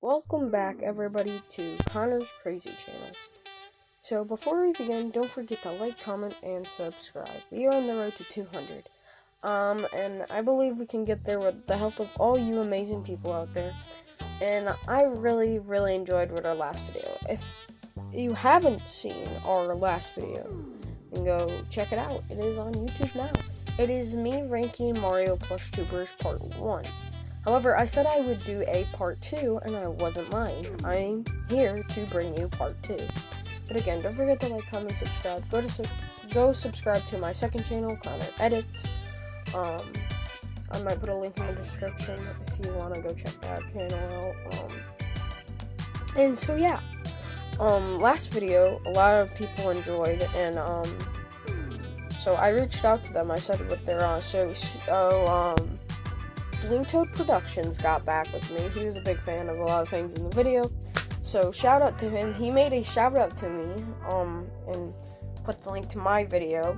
Welcome back, everybody, to Connor's Crazy Channel. So, before we begin, don't forget to like, comment, and subscribe. We are on the road to 200. And I believe we can get there with the help of all you amazing people out there. And I really, really enjoyed our last video. If you haven't seen our last video, then go check it out. It is on YouTube now. It is me ranking Mario Plushtubers Part 1. However, I said I would do a Part 2, and I wasn't lying. I'm here to bring you Part 2. But again, don't forget to like, comment, subscribe. Go subscribe to my second channel, Connor Edits. I might put a link in the description if you want to go check that channel out. And so yeah, last video, a lot of people enjoyed, and so I reached out to them. I said what they're on. Blue Toad Productions got back with me. He was a big fan of a lot of things in the video. So shout out to him. He made a shout out to me, and put the link to my video.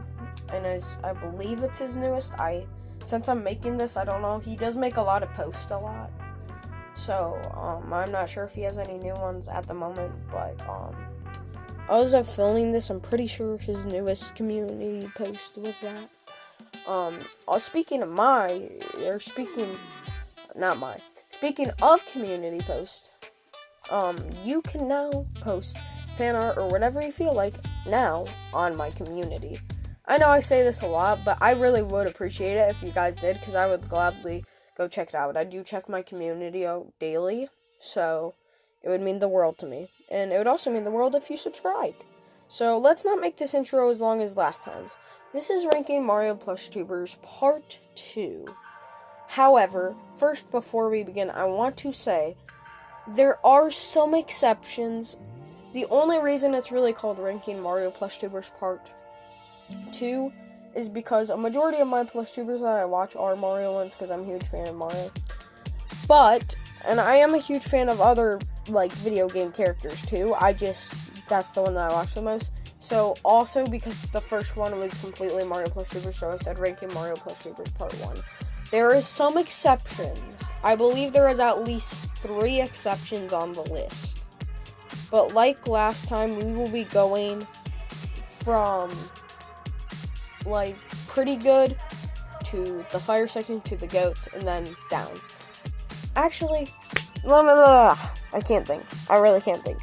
And I believe it's his newest. Since I'm making this, I don't know. He does make a lot of posts a lot. So, I'm not sure if he has any new ones at the moment, but, as I'm filming this, I'm pretty sure his newest community post was that. Speaking of community post, you can now post fan art or whatever you feel like now on my community. I know I say this a lot, but I really would appreciate it if you guys did, because I would gladly go check it out. I do check my community out daily, so it would mean the world to me. And it would also mean the world if you subscribed. So let's not make this intro as long as last time's. This is ranking Mario Plushtubers Part 2. However, first, before we begin, I want to say there are some exceptions. The only reason it's really called ranking Mario Plushtubers Part 2 is because a majority of my Plushtubers that I watch are Mario ones, because I'm a huge fan of Mario. And I am a huge fan of other, video game characters too. That's the one that I watch the most. So, also because the first one was completely Mario Plushtubers, so I said ranking Mario Plushtubers Part 1. There is some exceptions. I believe there is at least 3 exceptions on the list. But like last time, we will be going from, pretty good to the fire section to the goats, and then down. Actually, I can't think. I really can't think.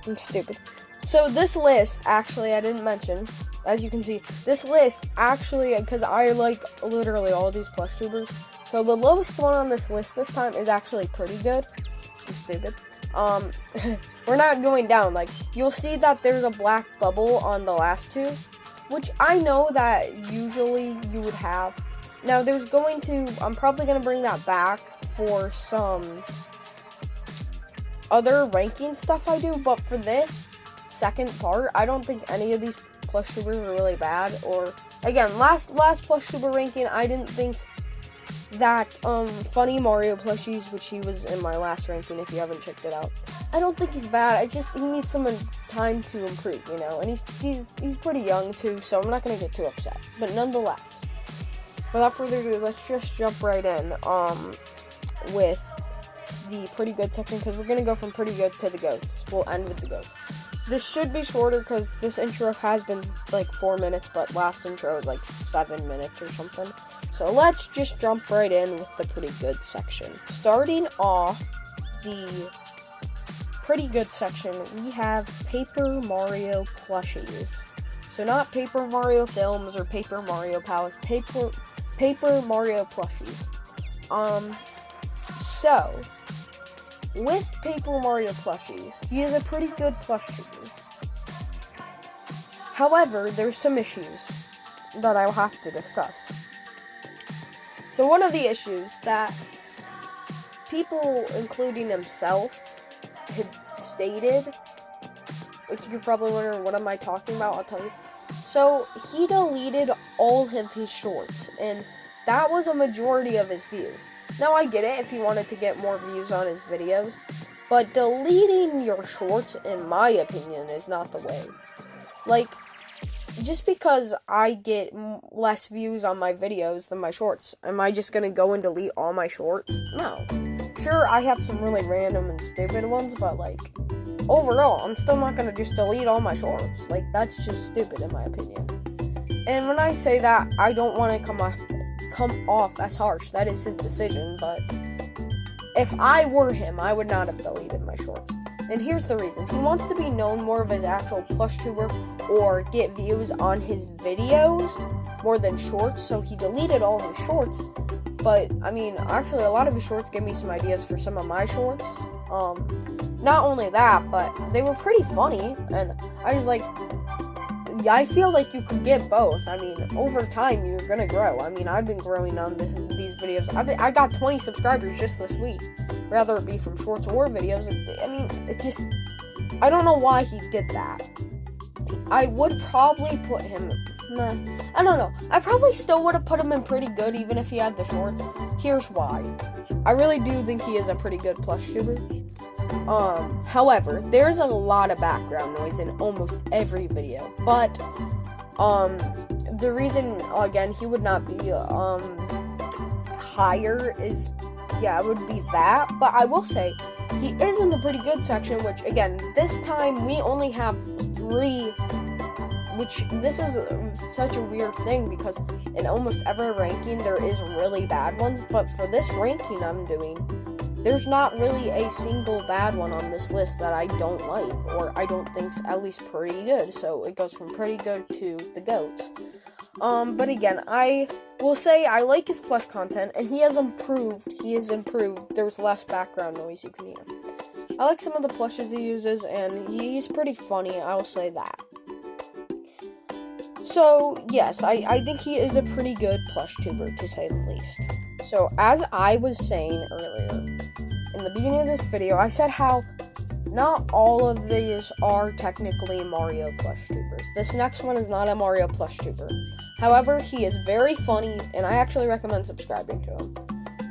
I'm stupid. So this list, actually, I didn't mention, as you can see, this list, actually, because I like literally all these Plushtubers, so the lowest one on this list this time is actually pretty good. I'm stupid. We're not going down. You'll see that there's a black bubble on the last 2, which I know that usually you would have. Now, I'm probably going to bring that back for some other ranking stuff I do, but for this second part, I don't think any of these Plushtubers are really bad. Or again, last Plushtuber ranking, I didn't think that funny Mario plushies, which he was in my last ranking if you haven't checked it out, I don't think he's bad. He needs some time to improve, and he's pretty young too, so I'm not gonna get too upset. But nonetheless, without further ado, let's just jump right in with the pretty good section, because we're gonna go from pretty good to the goats. We'll end with the goats. This should be shorter because this intro has been 4 minutes, but last intro was 7 minutes or something. So let's just jump right in with the pretty good section. Starting off the pretty good section, we have Paper Mario plushies. So not Paper Mario films or Paper Mario palettes, Paper Mario plushies. So with Paper Mario plushies, he is a pretty good Plushtuber. However, there's some issues that I'll have to discuss. So one of the issues that people, including himself, have stated, which you're probably wondering, what am I talking about? I'll tell you. So he deleted all of his shorts, and that was a majority of his views. Now, I get it if he wanted to get more views on his videos, but deleting your shorts, in my opinion, is not the way. Just because I get less views on my videos than my shorts, am I just gonna go and delete all my shorts? No. Sure, I have some really random and stupid ones, but, like, overall, I'm still not gonna just delete all my shorts. Like, that's just stupid in my opinion. And when I say that, I don't want to come off as harsh. That is his decision, but if I were him, I would not have deleted my shorts. And here's the reason. He wants to be known more of his actual PlushTuber or get views on his videos more than shorts, so he deleted all his shorts. But, I mean, actually, a lot of his shorts gave me some ideas for some of my shorts. Not only that, but they were pretty funny, and I was like, I feel like you could get both. I mean, over time, you're gonna grow. I mean, I've been growing on these videos. I got 20 subscribers just this week, whether it be from shorts or videos. I mean, it's just, I don't know why he did that. I would probably put him, I don't know. I probably still would have put him in pretty good even if he had the shorts. Here's why. I really do think he is a pretty good PlushTuber. However, there's a lot of background noise in almost every video. But, the reason, again, he would not be, higher is, yeah, it would be that. But I will say, he is in the pretty good section, which, again, this time we only have 3, which, this is such a weird thing, because in almost every ranking, there is really bad ones. But for this ranking I'm doing, there's not really a single bad one on this list that I don't like, or I don't think's at least pretty good. So it goes from pretty good to the GOATs. But again, I will say I like his plush content, and he has improved. There's less background noise you can hear. I like some of the plushes he uses, and he's pretty funny, I will say that. So, yes, I think he is a pretty good PlushTuber, to say the least. So, as I was saying earlier, in the beginning of this video, I said how not all of these are technically Mario PlushTubers. This next one is not a Mario PlushTuber. However, he is very funny, and I actually recommend subscribing to him.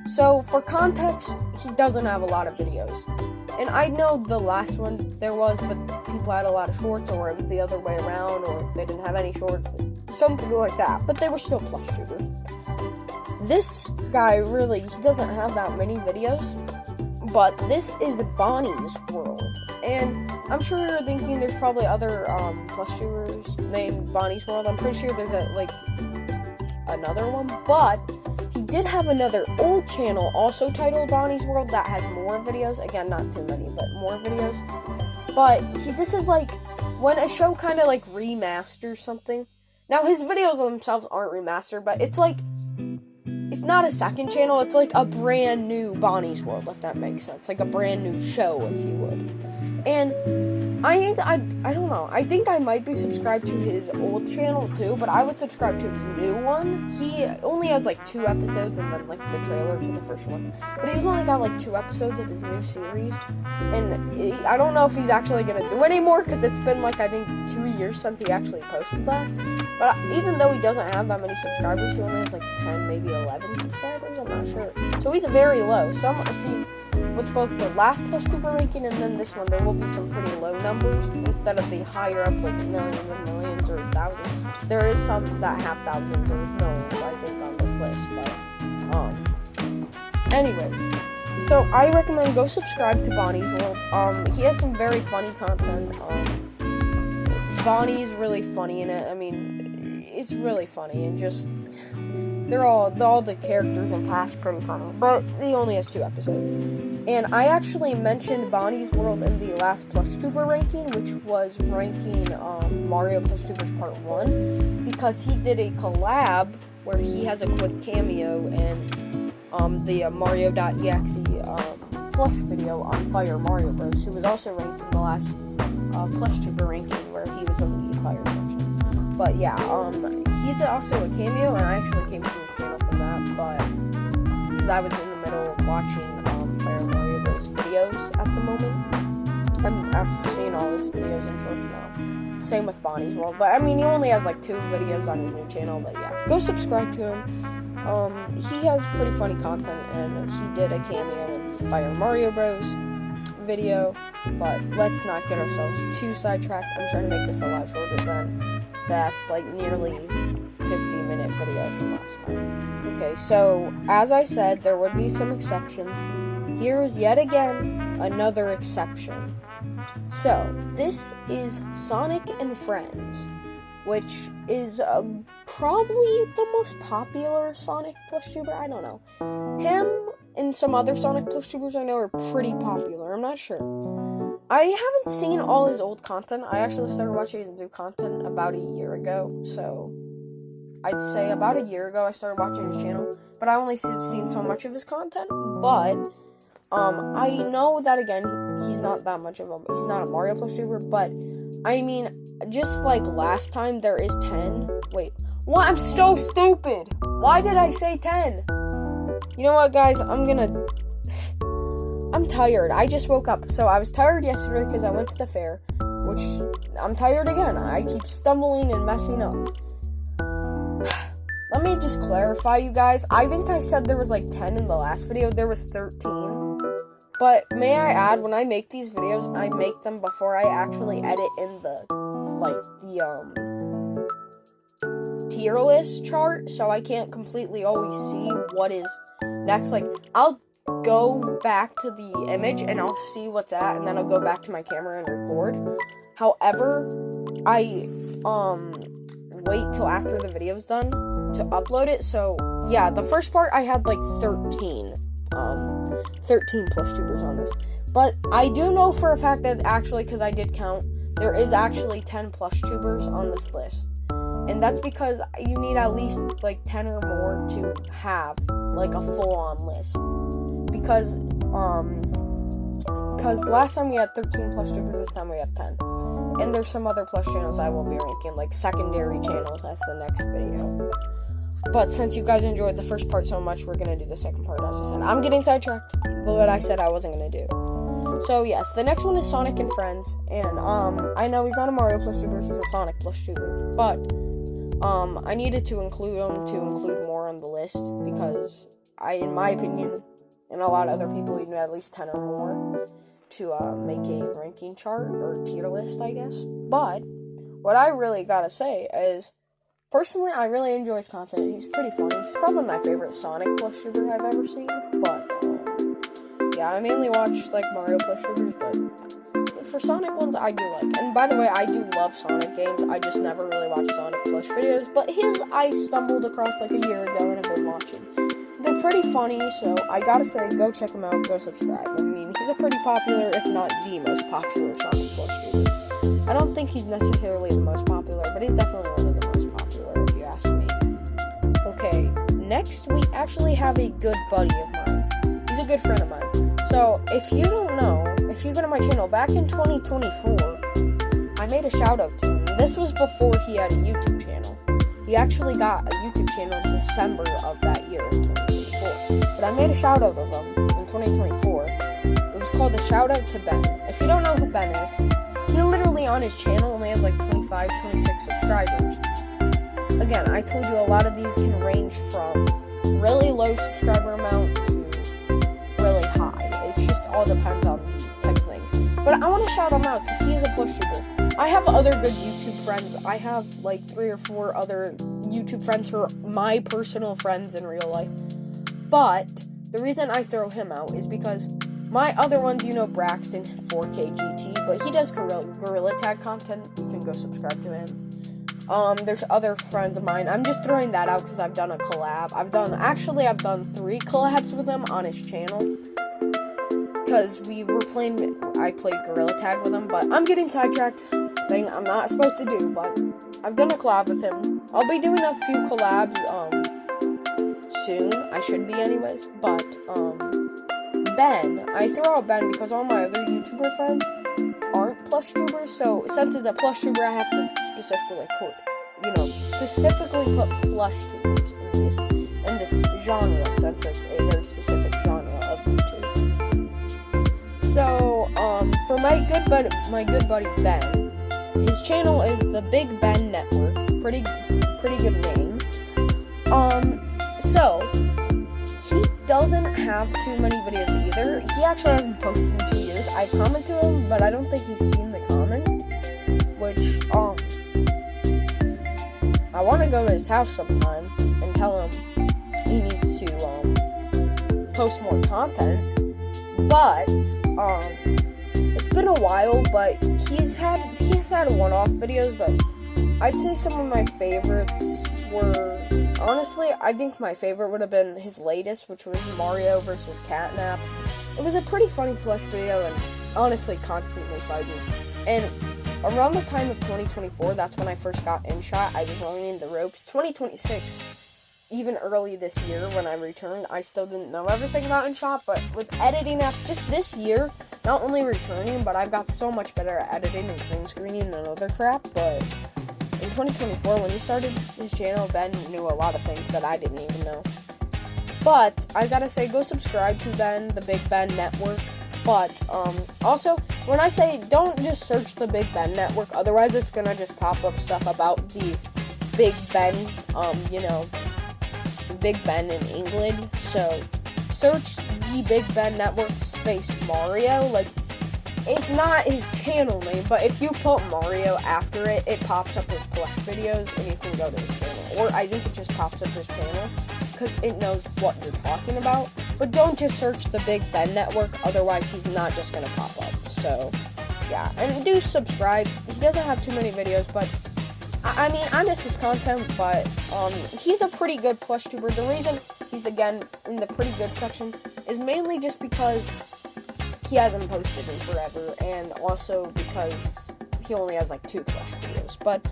So, for context, he doesn't have a lot of videos. And I know the last one there was, but people had a lot of shorts, or it was the other way around, or they didn't have any shorts, something like that. But they were still PlushTubers. This guy really, he doesn't have that many videos, but this is Bonnie's World. And I'm sure you're thinking there's probably other PlushTubers named Bonnie's World. I'm pretty sure there's another one, but he did have another old channel also titled Bonnie's World that has more videos. Again, not too many, but more videos. But this is like when a show kind of like remasters something. Now, his videos themselves aren't remastered, but it's like, it's not a second channel, it's like a brand new Bonnie's World, if that makes sense. Like a brand new show, if you would. And I don't know. I think I might be subscribed to his old channel too, but I would subscribe to his new one. He only has like 2 episodes and then like the trailer to the first one. But he's only got like 2 episodes of his new series. And I don't know if he's actually going to do any more, because it's been like, I think, 2 years since he actually posted that. But even though he doesn't have that many subscribers, he only has like 10, maybe 11 subscribers, I'm not sure. So he's very low. Some, see, with both the last PlushTuber ranking and then this one, there will be some pretty low numbers instead of the higher up, like millions and millions or thousands. There is some that have thousands or millions, I think, on this list. But, anyways. So, I recommend go subscribe to Bonnie's World. He has some very funny content. Bonnie's really funny in it. I mean, it's really funny, and just, all the characters and past pretty funny. But he only has 2 episodes. And I actually mentioned Bonnie's World in the last PlushTuber ranking, which was ranking Mario Plushtubers Part 1, because he did a collab where he has a quick cameo in the Mario.exe plush video on Fire Mario Bros, who was also ranked in the last PlushTuber ranking where he was in the Fire section. But yeah, he's also a cameo, and I actually came to his channel from that, but because I was in the middle of watching Fire Mario Bros videos at the moment. I'm after seeing all his videos and shorts now. Same with Bonnie's World, but I mean, he only has like 2 videos on his new channel, but yeah, go subscribe to him. He has pretty funny content, and he did a cameo in the Fire Mario Bros video, but let's not get ourselves too sidetracked. I'm trying to make this a lot shorter than that, like, nearly 50-minute video from last time. Okay, so, as I said, there would be some exceptions. here's yet again another exception. So, this is Sonic and Friends, which is probably the most popular Sonic Plushtuber. I don't know. Him and some other Sonic Plushtubers I know are pretty popular. I'm not sure. I haven't seen all his old content. I actually started watching his new content about a year ago. So, I'd say about a year ago I started watching his channel. But I only seen so much of his content. But I know that, again, he's not that much of he's not a Mario Plushuber, but, I mean, just like last time, there is 10. Wait, what? I'm so stupid! Why did I say 10? You know what, guys? I'm tired. I just woke up. So, I was tired yesterday because I went to the fair, which, I'm tired again. I keep stumbling and messing up. Let me just clarify, you guys. I think I said there was like 10 in the last video. There was 13. But may I add, when I make these videos, I make them before I actually edit in the tier list chart, so I can't completely always see what is next. Like, I'll go back to the image and I'll see what's at, and then I'll go back to my camera and record. However, I wait till after the video's done to upload it. So yeah, the first part I had like 13 Plushtubers on this, but I do know for a fact that actually, because I did count, there is actually 10 Plushtubers on this list, and that's because you need at least like 10 or more to have like a full-on list, because last time we had 13 Plushtubers, this time we have 10. And there's some other plush channels I will be ranking, like secondary channels. That's the next video. But since you guys enjoyed the first part so much, we're going to do the second part, as I said. I'm getting sidetracked, what I said I wasn't going to do. So, yes, the next one is Sonic and Friends. And, I know he's not a Mario Plushuber, he's a Sonic Plushuber. But, I needed to include him to include more on the list, because in my opinion, and a lot of other people, you need at least 10 or more to make a ranking chart or tier list, I guess. But what I really gotta say is, personally, I really enjoy his content. He's pretty funny. He's probably my favorite Sonic Plushuber I've ever seen. But yeah, I mainly watch like Mario Plushubers, but for Sonic ones, I do like. And by the way, I do love Sonic games. I just never really watch Sonic Plush videos. But his, I stumbled across like a year ago and have been watching. They're pretty funny, so I gotta say, go check them out, go subscribe. I mean, he's a pretty popular, if not the most popular Sonic Plushuber. I don't think he's necessarily the most popular, but he's definitely one of the most popular, if you ask me. Okay, next we actually have a good buddy of mine. He's a good friend of mine. So, if you don't know, if you go to my channel, back in 2024, I made a shout out to him. This was before he had a YouTube channel. He actually got a YouTube channel in December of that year, 2024. But I made a shout out of him in 2024. It was called the Shout Out to Ben. If you don't know who Ben is, he literally on his channel only has like 25, 26 subscribers. Again, I told you a lot of these can range from really low subscriber amount to really high. It just all depends on the type of things. But I want to shout him out because he is a Plushuber. I have other good YouTube friends. I have like 3 or 4 other YouTube friends who are my personal friends in real life. But the reason I throw him out is because my other ones, you know, Braxton 4KGT, but he does Gorilla Tag content. You can go subscribe to him. There's other friends of mine. I'm just throwing that out because I've done a collab. I've done 3 collabs with him on his channel. Because I played Gorilla Tag with him, but I'm getting sidetracked. Thing I'm not supposed to do, but I've done a collab with him. I'll be doing a few collabs, soon. I should be anyways, but, Ben, I throw out Ben because all my other YouTuber friends aren't Plushtubers, so since it's a Plushuber, I have to specifically put Plushtubers in this genre, since it's a very specific genre of YouTube. So, for my good buddy Ben, his channel is the Big Ben Network. Pretty good name. So he doesn't have too many videos either. He actually hasn't posted in 2 years. I commented to him, but I don't think he's seen the comment. Which I want to go to his house sometime and tell him he needs to post more content. But it's been a while, but he's had one-off videos, but I'd say some of my favorites were, honestly, I think my favorite would have been his latest, which was Mario versus Catnap. It was a pretty funny plush video, and honestly constantly fighting. And around the time of 2024, that's when I first got InShot. I was learning the ropes. 2026, even early this year when I returned, I still didn't know everything about InShot, but with editing apps, just this year, not only returning, but I've got so much better at editing and green screening and other crap. But in 2024, when he started his channel, Ben knew a lot of things that I didn't even know. But I gotta say, go subscribe to Ben, the Big Ben Network. But also, when I say don't just search the Big Ben Network, otherwise it's gonna just pop up stuff about the Big Ben, Big Ben in England. So search the Big Ben Network space Mario. Like, it's not his channel name, but if you put Mario after it, it pops up his plush videos, and you can go to his channel. Or I think it just pops up his channel, because it knows what you're talking about. But don't just search the Big Ben Network, otherwise he's not just going to pop up. So, yeah. And do subscribe. He doesn't have too many videos, but I mean, I miss his content, but he's a pretty good plush tuber. The reason he's, again, in the pretty good section is mainly just because he hasn't posted in forever, and also because he only has like 2 plush videos. But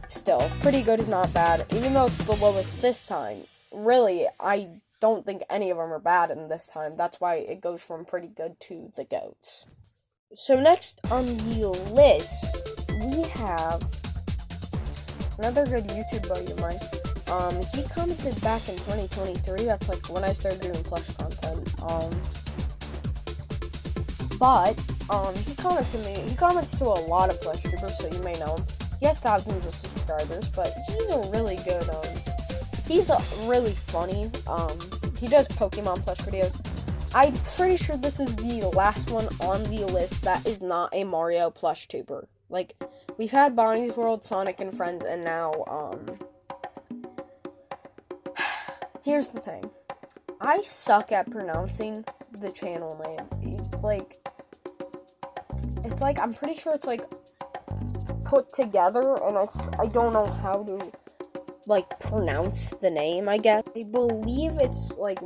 still, pretty good is not bad, even though it's the lowest this time. Really, I don't think any of them are bad in this time. That's why it goes from pretty good to the GOATs. So next on the list, we have another good YouTube buddy of mine. He commented back in 2023. That's like when I started doing plush content. But he comments to a lot of plush tubers, so you may know him. He has thousands of subscribers, but he's a really good, he's really funny. He does Pokemon plush videos. I'm pretty sure this is the last one on the list that is not a Mario plush tuber. Like, we've had Bonnie's World, Sonic and Friends, and now, here's the thing. I suck at pronouncing the channel name. It's like, I'm pretty sure it's like put together, and I don't know how to like pronounce the name, I guess. I believe it's like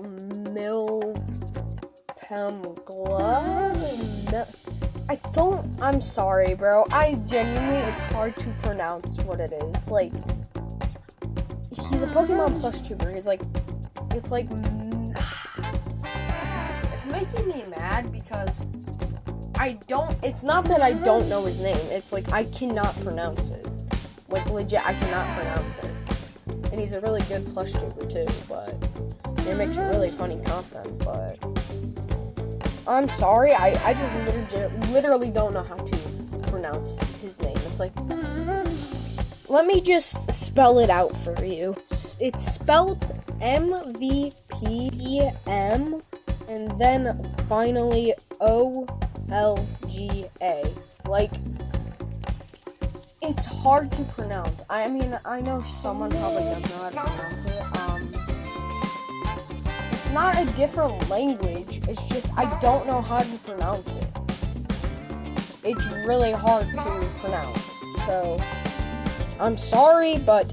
I'm sorry, bro. It's hard to pronounce what it is. Like, he's a Pokemon plush tuber. It's making me mad because it's not that I don't know his name. It's like, I cannot pronounce it. Like, legit, I cannot pronounce it. And he's a really good plush tuber too, but he makes really funny content, but I'm sorry, I just literally don't know how to pronounce his name. It's like, let me just spell it out for you. It's spelled MVPEM, and then finally OLGA. Like, it's hard to pronounce. I mean, I know someone probably doesn't know how to pronounce it. It's not a different language. It's just I don't know how to pronounce it. It's really hard to pronounce. So, I'm sorry, but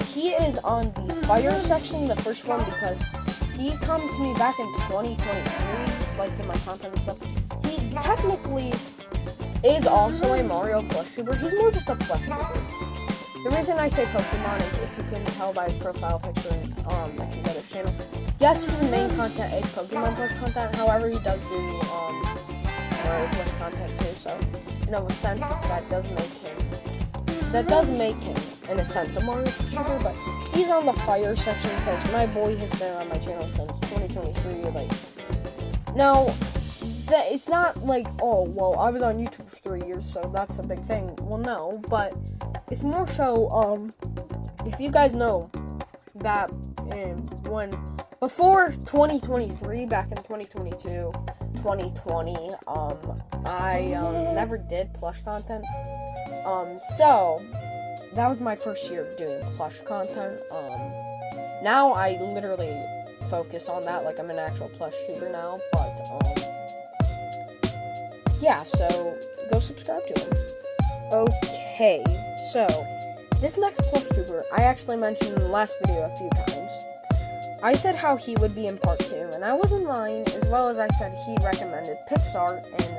he is on the fire section, the first one, because he commented to me back in 2023, like in my content and stuff. He technically is also a Mario Plushtubers. He's more just a Plushtubers. The reason I say Pokemon is, if you can tell by his profile picture, if you go to his channel. Yes, his main content is Pokemon plush content. However, he does do Mario plush content too. So, in a sense, that does make him, in a sense, a Mario Plushtubers. But he's on the fire section because my boy has been on my channel since 2023. Like, now, it's not like, oh, well, I was on YouTube for 3 years, so that's a big thing. Well, no, but it's more so, if you guys know that before 2023, back in 2022, 2020, I never did plush content. So that was my first year doing plush content. Now I literally focus on that, like I'm an actual plush tuber now, but, yeah, so go subscribe to him. Okay, so this next plush tuber, I actually mentioned in the last video a few times. I said how he would be in part 2, and I wasn't lying, as well as I said he recommended PixArt in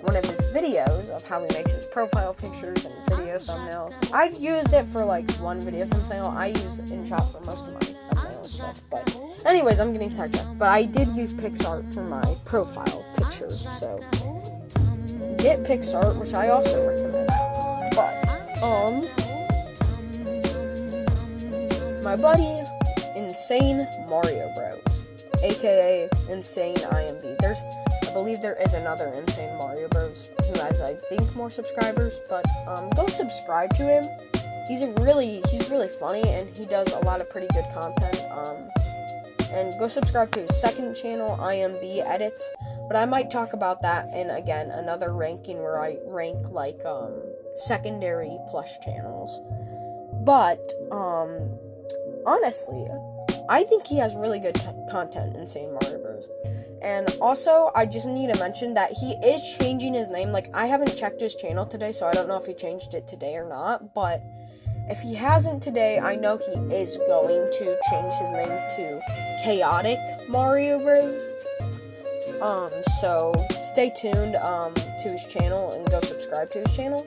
one of his videos of how he makes his profile pictures and video thumbnails. I've used it for like one video thumbnail. I use InShot for most of my thumbnail stuff, but anyways, I'm getting sidetracked. But I did use PixArt for my profile picture, so get PixArt, which I also recommend. But my buddy Insane Mario Bros, aka Insane IMB. I believe there is another Insane Mario Bros who has, I think, more subscribers, but go subscribe to him. He's really funny, and he does a lot of pretty good content. And go subscribe to his second channel, IMB Edits. But I might talk about that in, again, another ranking where I rank like secondary plush channels. But honestly, I think he has really good content, Insane Mario Bros. And also, I just need to mention that he is changing his name. Like, I haven't checked his channel today, so I don't know if he changed it today or not. But if he hasn't today, I know he is going to change his name to Chaotic Mario Bros. So stay tuned to his channel and go subscribe to his channel.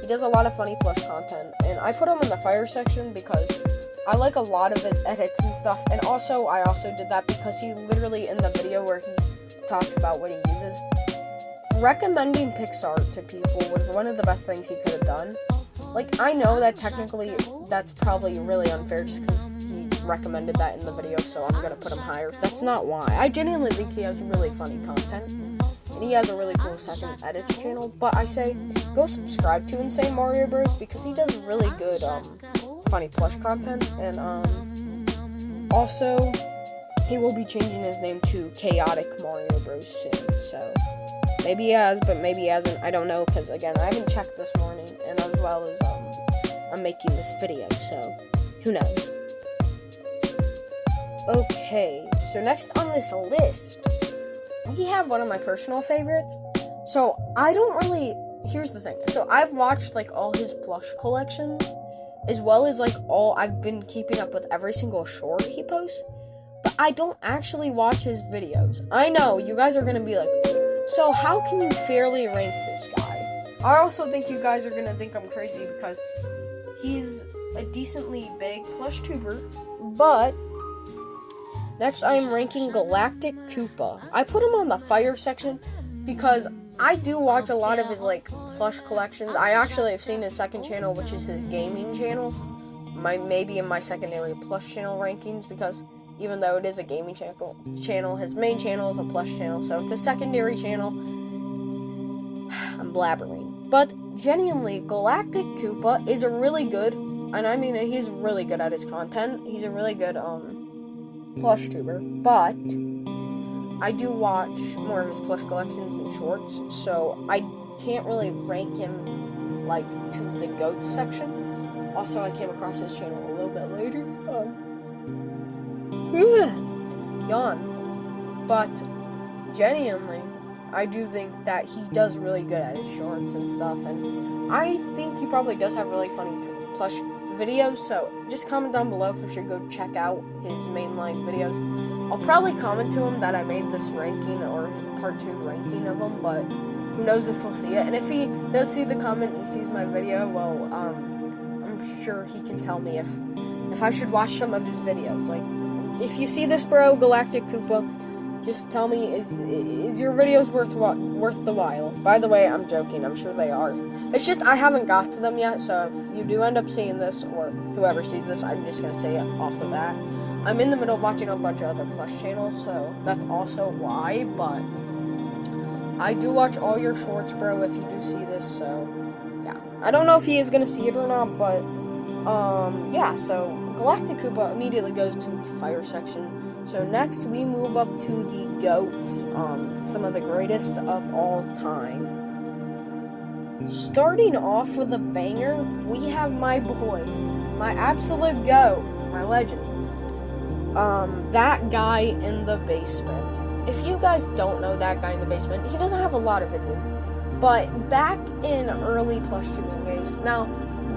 He does a lot of funny plush content, and I put him in the fire section because I like a lot of his edits and stuff, and also, I also did that because he literally, in the video where he talks about what he uses, recommending PixArt to people was one of the best things he could have done. Like, I know that technically, that's probably really unfair just because he recommended that in the video, so I'm gonna put him higher. That's not why. I genuinely think he has really funny content, and he has a really cool second edits channel, but I say, go subscribe to Insane Mario Bros. Because he does really good, funny plush content, and also he will be changing his name to Chaotic Mario Bros. Soon, so maybe he has, but maybe he hasn't. I don't know, because again, I haven't checked this morning, and as well as I'm making this video, so who knows. Okay, so next on this list we have one of my personal favorites. So here's the thing, so I've watched like all his plush collections, as well as like I've been keeping up with every single short he posts, but I don't actually watch his videos. I know, you guys are gonna be like, so how can you fairly rank this guy? I also think you guys are gonna think I'm crazy because he's a decently big plush tuber, but next I'm ranking Galactic Koopa. I put him on the fire section because I do watch a lot of his, like, plush collections. I actually have seen his second channel, which is his gaming channel. Maybe in my secondary plush channel rankings, because even though it is a gaming channel, his main channel is a plush channel, so it's a secondary channel. I'm blabbering. But, genuinely, Galactic Koopa is a really good, and I mean, he's really good at his content. He's a really good, plush tuber, but I do watch more of his plush collections and shorts, so I can't really rank him, like, to the GOAT section. Also, I came across his channel a little bit later. Yawn. But, genuinely, I do think that he does really good at his shorts and stuff, and I think he probably does have really funny plush videos, so just comment down below if you should go check out his mainline videos. I'll probably comment to him that I made this ranking or part 2 ranking of him, but who knows if he'll see it. And if he does see the comment and sees my video, well, I'm sure he can tell me if I should watch some of his videos. Like, if you see this, bro, Galactic Koopa, just tell me, is your videos worth the while? By the way, I'm joking. I'm sure they are. It's just I haven't got to them yet, so if you do end up seeing this, or whoever sees this, I'm just going to say it off the bat. I'm in the middle of watching a bunch of other plush channels, so that's also why, but I do watch all your shorts, bro, if you do see this, so yeah. I don't know if he is going to see it or not, but yeah, so Galactic Koopa immediately goes to the fire section. So next we move up to the GOATs, some of the greatest of all time. Starting off with a banger, we have my boy, my absolute GOAT, my legend, That guy in the basement. If you guys don't know that guy in the basement, he doesn't have a lot of videos. But back in early Plushtubing days, now,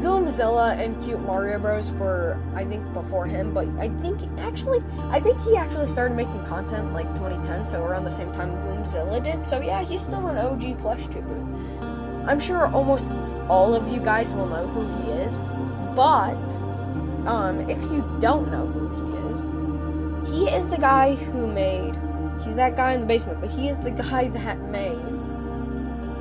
Goomzilla and Cute Mario Bros were, I think, before him, but I think he actually started making content like 2010, so around the same time Goomzilla did. So yeah, he's still an OG Plushtuber. I'm sure almost all of you guys will know who he is, but if you don't know who he is the guy who made, he's that guy in the basement, but he is the guy that made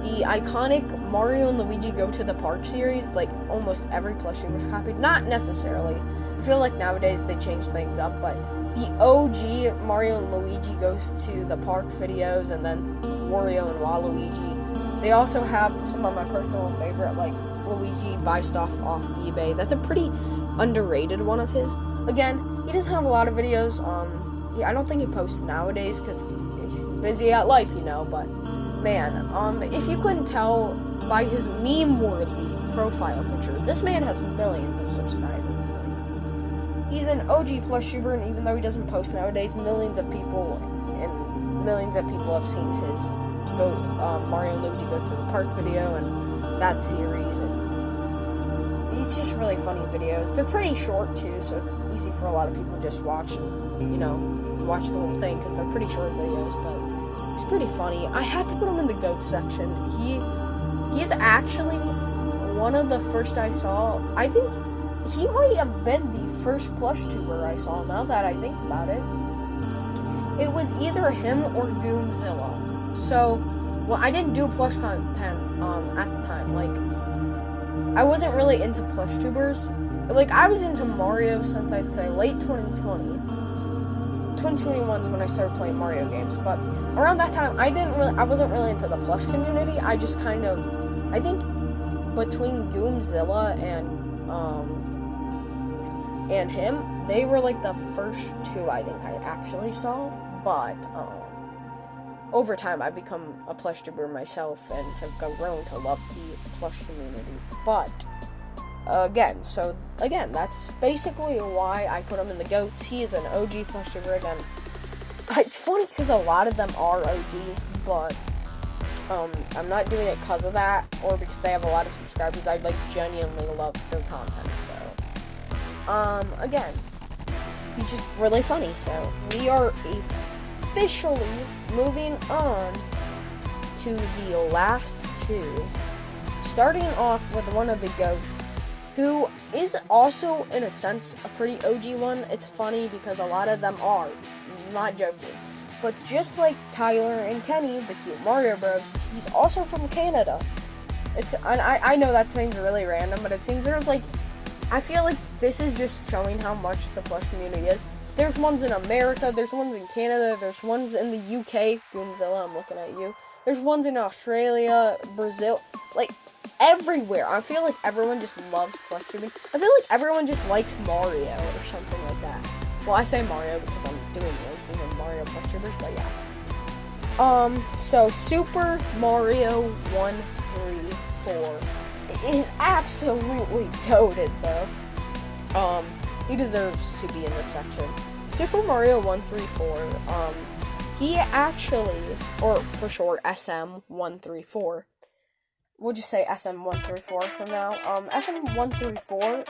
the iconic Mario and Luigi Go to the Park series. Like, almost every plushie was copied. Not necessarily. I feel like nowadays they change things up, but the OG Mario and Luigi Goes to the Park videos, and then Wario and Waluigi. They also have some of my personal favorite, like Luigi buy stuff off eBay. That's a pretty underrated one of his. Again, he doesn't have a lot of videos. I don't think he posts nowadays because he's busy at life, you know, but man, if you couldn't tell by his meme-worthy profile picture, this man has millions of subscribers. Like, he's an OG Plushuber, and even though he doesn't post nowadays, millions of people have seen his Mario and Luigi Go to the Park video and that series, and it's just really funny videos. They're pretty short too, so it's easy for a lot of people to just watch and, you know, watch the whole thing because they're pretty short videos, but it's pretty funny. I had to put him in the GOAT section. He's actually one of the first I saw. I think he might have been the first Plushtuber I saw, now that I think about it. It was either him or Goomzilla. So, well, I didn't do plush content at the time. Like, I wasn't really into Plushtubers. Like, I was into Mario since, I'd say, late 2020. 2021 is when I started playing Mario games, but around that time, I wasn't really into the plush community. I just kind of, I think between Goomzilla and him, they were like the first two I think I actually saw, but over time I've become a Plushtuber myself and have grown to love the plush community. But again, that's basically why I put him in the GOATs. He is an OG Plushtuber again. It's funny because a lot of them are OGs, but I'm not doing it because of that or because they have a lot of subscribers. I like genuinely love their content. So, again, he's just really funny. So we are officially moving on to the last two, starting off with one of the GOATs, who is also, in a sense, a pretty OG one. It's funny because a lot of them are, not joking. But just like Tyler and Kenny, the Cute Mario Bros, he's also from Canada. I know that seems really random, but it seems there's like, I feel like this is just showing how much the plush community is. There's ones in America, there's ones in Canada, there's ones in the UK, Goomzilla, I'm looking at you. There's ones in Australia, Brazil, like, everywhere. I feel like everyone just loves Plushtubing. I feel like everyone just likes Mario or something like that. Well, I say Mario because I'm doing ranking in Mario Plushtubers, but yeah. So Super Mario 134 is absolutely goated, though. He deserves to be in this section. Super Mario 134, he actually, or for short, SM134, we'll just say SM134 from now. SM134,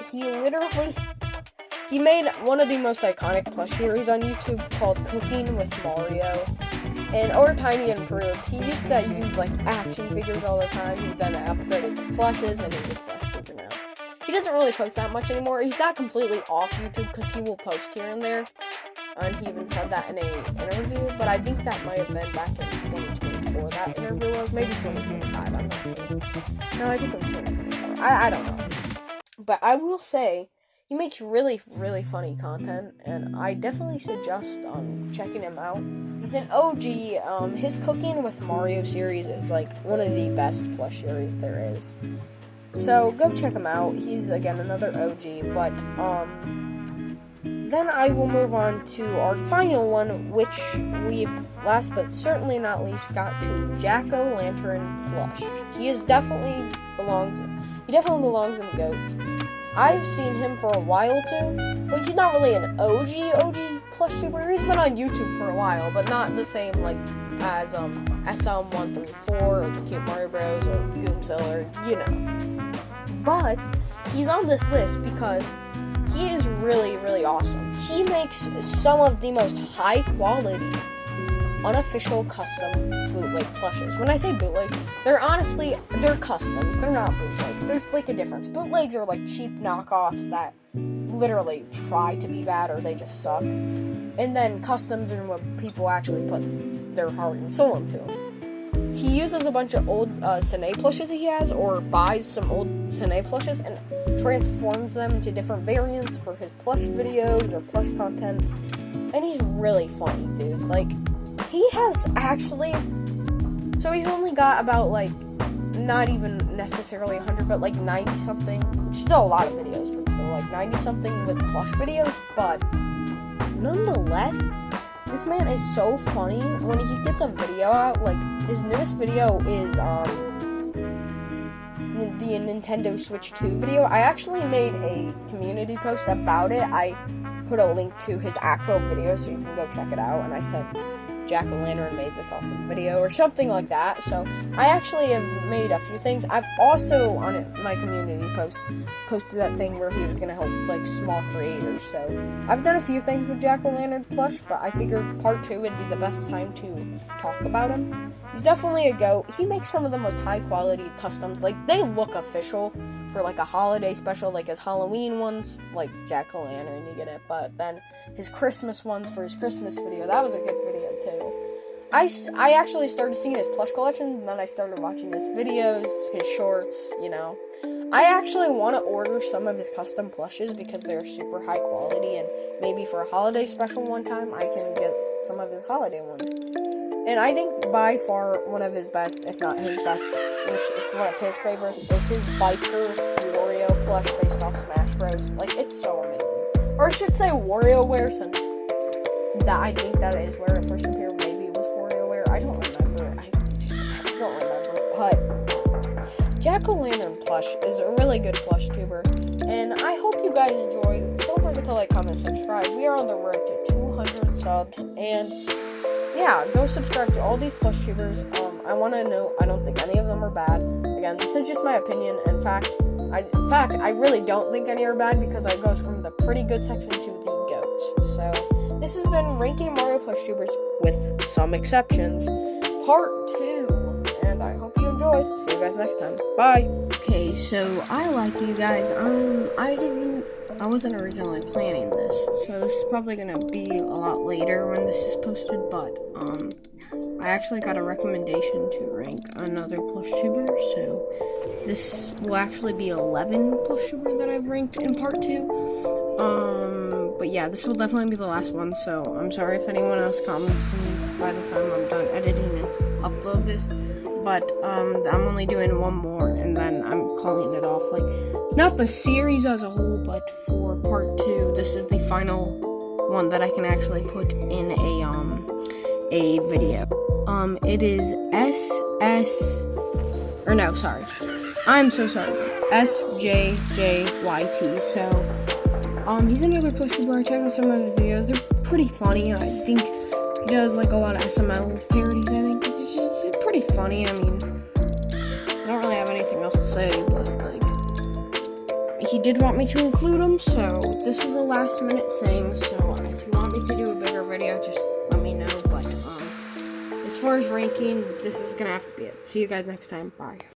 he made one of the most iconic plush series on YouTube called Cooking with Mario. And over time he improved. He used to use like action figures all the time. He then upgraded to plushes, and he's a Plushtuber now. He doesn't really post that much anymore. He's not completely off YouTube because he will post here and there. And he even said that in an interview, but I think that might have been back in 2024. That interview was maybe 2025, I'm not sure. No, I think it was 2024. I don't know. But I will say, he makes really, really funny content, and I definitely suggest checking him out. He's an OG. His Cooking with Mario series is like one of the best plush series there is. So go check him out. He's again another OG, but then I will move on to our final one, which we've last but certainly not least got to Jack-O-Lantern Plush. He definitely belongs in the GOATs. I've seen him for a while too, but he's not really an OG Plushtuber. He's been on YouTube for a while, but not the same like as SM134 or the Cute Mario Bros or Goomzilla, But he's on this list because he is really, really awesome. He makes some of the most high quality, unofficial custom bootleg plushes. When I say bootleg, they're customs. They're not bootlegs. There's like a difference. Bootlegs are like cheap knockoffs that literally try to be bad or they just suck. And then customs are what people actually put their heart and soul into them. He uses a bunch of old Sine plushes that he has, or buys some old Sine plushes and transforms them into different variants for his plush videos or plush content. And he's really funny, dude. Like, he has actually, so he's only got about like, not even necessarily 100, but like 90 something, which is still a lot of videos, but still like 90 something with plush videos, but nonetheless, this man is so funny. When he gets a video out, like, his newest video is, the Nintendo Switch 2 video. I actually made a community post about it. I put a link to his actual video so you can go check it out, and I said, Jack-o'-lantern made this awesome video, or something like that. So I actually have made a few things. I've also, on my community post, posted that thing where he was going to help, like, small creators. So I've done a few things with Jack-o'-lantern plush, but I figured part 2 would be the best time to talk about him. He's definitely a GOAT. He makes some of the most high-quality customs. Like, they look official for, like, a holiday special, like his Halloween ones, like Jack-o'-lantern, you get it. But then his Christmas ones for his Christmas video, that was a good video, too. I actually started seeing his plush collection, and then I started watching his videos, his shorts, I actually want to order some of his custom plushes because they're super high quality, and maybe for a holiday special one time, I can get some of his holiday ones. And I think by far one of his best, if not his best, which is one of his favorites, is his Biker Wario plush based off Smash Bros. Like, it's so amazing. Or I should say WarioWare, since I think that is where it first appeared. Maybe it was WarioWare. I don't remember. I don't remember. But Jack-o'-lantern plush is a really good plush tuber, and I hope you guys enjoyed. Don't forget to like, comment, subscribe. We are on the road to 200 subs, and yeah, go subscribe to all these plush tubers. I want to know, I don't think any of them are bad. Again, this is just my opinion. In fact, I really don't think any are bad because I goes from the pretty good section to the goats. So this has been ranking Mario Plushtubers with some exceptions, part 2, and I hope you enjoyed. See you guys next time. Bye. Okay, so I lied to you guys. I wasn't originally planning this, so this is probably gonna be a lot later when this is posted. But I actually got a recommendation to rank another Plushtuber, so this will actually be 11 Plushtuber that I've ranked in part 2. But yeah, this will definitely be the last one, so I'm sorry if anyone else comments to me by the time I'm done editing and upload this. But I'm only doing one more, and then I'm calling it off. Like, not the series as a whole, but for part 2, this is the final one that I can actually put in a video. It is I'm so sorry. SJJYT. So, he's another Plushtuber. I checked out some of his videos. They're pretty funny. I think he does like a lot of SML parodies. I think it's just pretty funny. I mean, I don't really have anything else to say, but like, he did want me to include him, so this was a last minute thing. So if you want me to do a bigger video, just let me know. But as far as ranking, this is gonna have to be it. See you guys next time. Bye.